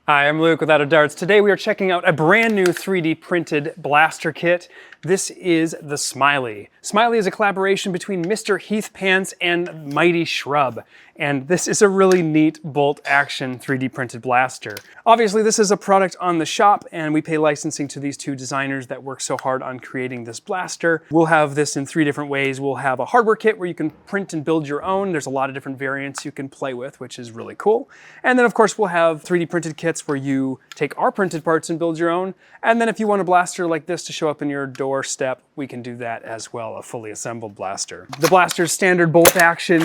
Hi, I'm Luke with Out of Darts. Today we are checking out a brand new 3D printed blaster kit. This is the Smiley. Smiley is a collaboration between Mr. Heath Pants and Mighty Shrub. And this is a really neat bolt action 3D printed blaster. Obviously this is a product on the shop and we pay licensing to these two designers that work so hard on creating this blaster. We'll have this in 3 different ways. We'll have a hardware kit where you can print and build your own. There's a lot of different variants you can play with, which is really cool. And then of course we'll have 3D printed kits where you take our printed parts and build your own. And then if you want a blaster like this to show up in your doorstep, we can do that as well, a fully assembled blaster. The blaster's standard bolt action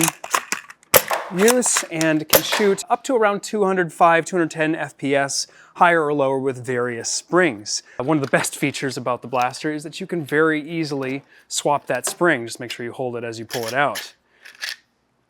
use and can shoot up to around 205, 210 FPS, higher or lower with various springs. One of the best features about the blaster is that you can very easily swap that spring. Just make sure you hold it as you pull it out.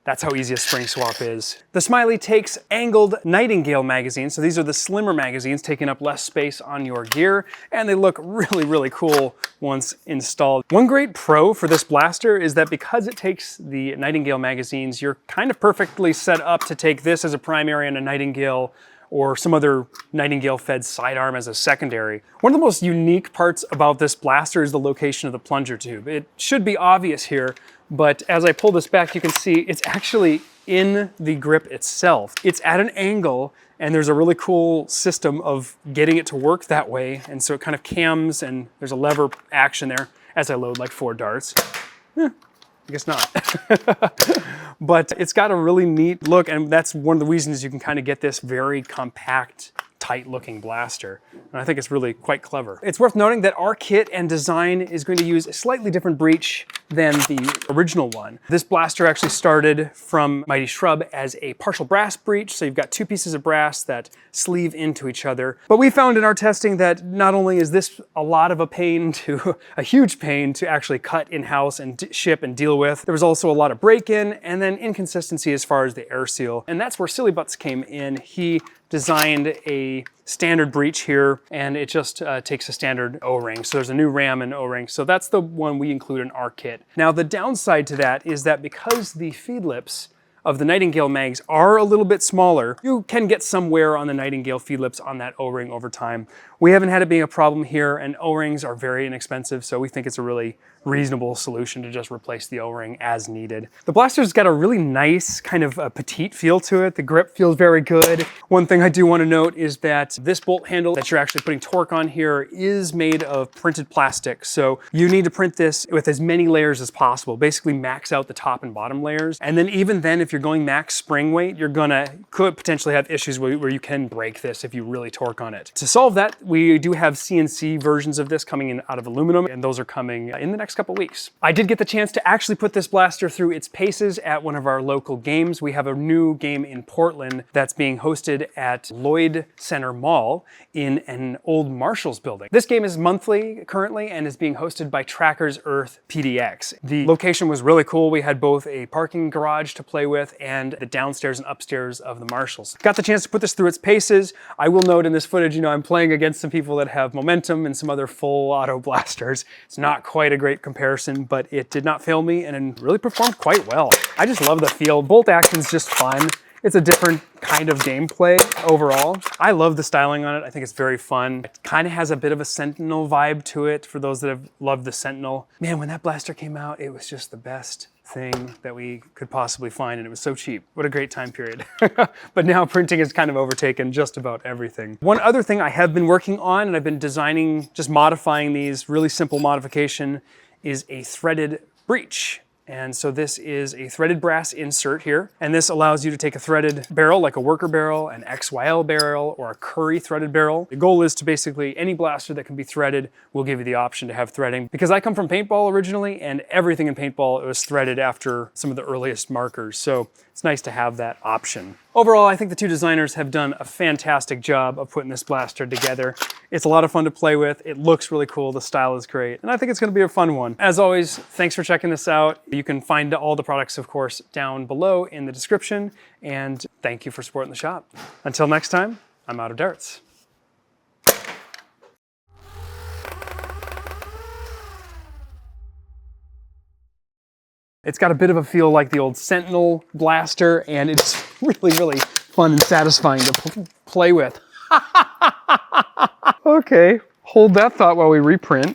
That's how easy a spring swap is. The Smiley takes angled Nightingale magazines, so these are the slimmer magazines, taking up less space on your gear, and they look really, really cool once installed. One great pro for this blaster is that because it takes the Nightingale magazines, you're kind of perfectly set up to take this as a primary and a Nightingale or some other Nightingale-fed sidearm as a secondary. One of the most unique parts about this blaster is the location of the plunger tube. It should be obvious here, but as I pull this back, you can see it's actually in the grip itself. It's at an angle, and there's a really cool system of getting it to work that way, and so it kind of cams, and there's a lever action there as I load like 4 darts. I guess not. But it's got a really neat look, and that's one of the reasons you can kind of get this very compact, tight-looking blaster. And I think it's really quite clever. It's worth noting that our kit and design is going to use a slightly different breech than the original one. This blaster actually started from Mighty Shrub as a partial brass breech, so you've got 2 pieces of brass that sleeve into each other. But we found in our testing that not only is this a lot of a pain to, a huge pain to actually cut in-house and ship and deal with, there was also a lot of break-in and then inconsistency as far as the air seal. And that's where Silly Butts came in. He designed a standard breech here, and it just takes a standard O-ring. So there's a new ram and O-ring. So that's the one we include in our kit. Now the downside to that is that because the feed lips of the Nightingale mags are a little bit smaller, you can get some wear on the Nightingale feed lips on that O-ring over time. We haven't had it being a problem here, and O-rings are very inexpensive, so we think it's a really reasonable solution to just replace the O-ring as needed. The blaster's got a really nice kind of a petite feel to it. The grip feels very good. One thing I do want to note is that this bolt handle that you're actually putting torque on here is made of printed plastic. So you need to print this with as many layers as possible. Basically max out the top and bottom layers. And then even then, if you're going max spring weight, could potentially have issues where you can break this if you really torque on it. To solve that, we do have CNC versions of this coming in out of aluminum, and those are coming in the next couple weeks. I did get the chance to actually put this blaster through its paces at one of our local games. We have a new game in Portland that's being hosted at Lloyd Center Mall in an old Marshalls building. This game is monthly currently and is being hosted by Trackers Earth PDX. The location was really cool. We had both a parking garage to play with and the downstairs and upstairs of the Marshalls. Got the chance to put this through its paces. I will note in this footage, I'm playing against some people that have momentum and some other full auto blasters. It's not quite a great comparison, but it did not fail me and it really performed quite well. I just love the feel. Bolt action's just fun. It's a different kind of gameplay overall. I love the styling on it. I think it's very fun. It kind of has a bit of a Sentinel vibe to it for those that have loved the Sentinel. Man, when that blaster came out, it was just the best thing that we could possibly find, and it was so cheap. What a great time period. But now printing has kind of overtaken just about everything. One other thing I have been working on, and I've been designing, just modifying these, really simple modification, is a threaded breech. And so this is a threaded brass insert here. And this allows you to take a threaded barrel, like a worker barrel, an XYL barrel, or a Curry threaded barrel. The goal is to basically, any blaster that can be threaded will give you the option to have threading. Because I come from paintball originally, and everything in paintball, it was threaded after some of the earliest markers. So it's nice to have that option. Overall, I think the two designers have done a fantastic job of putting this blaster together. It's a lot of fun to play with. It looks really cool. The style is great. And I think it's going to be a fun one. As always, thanks for checking this out. You can find all the products, of course, down below in the description. And thank you for supporting the shop. Until next time, I'm Out of Darts. It's got a bit of a feel like the old Sentinel blaster, and it's really, really fun and satisfying to play with. Okay, hold that thought while we reprint.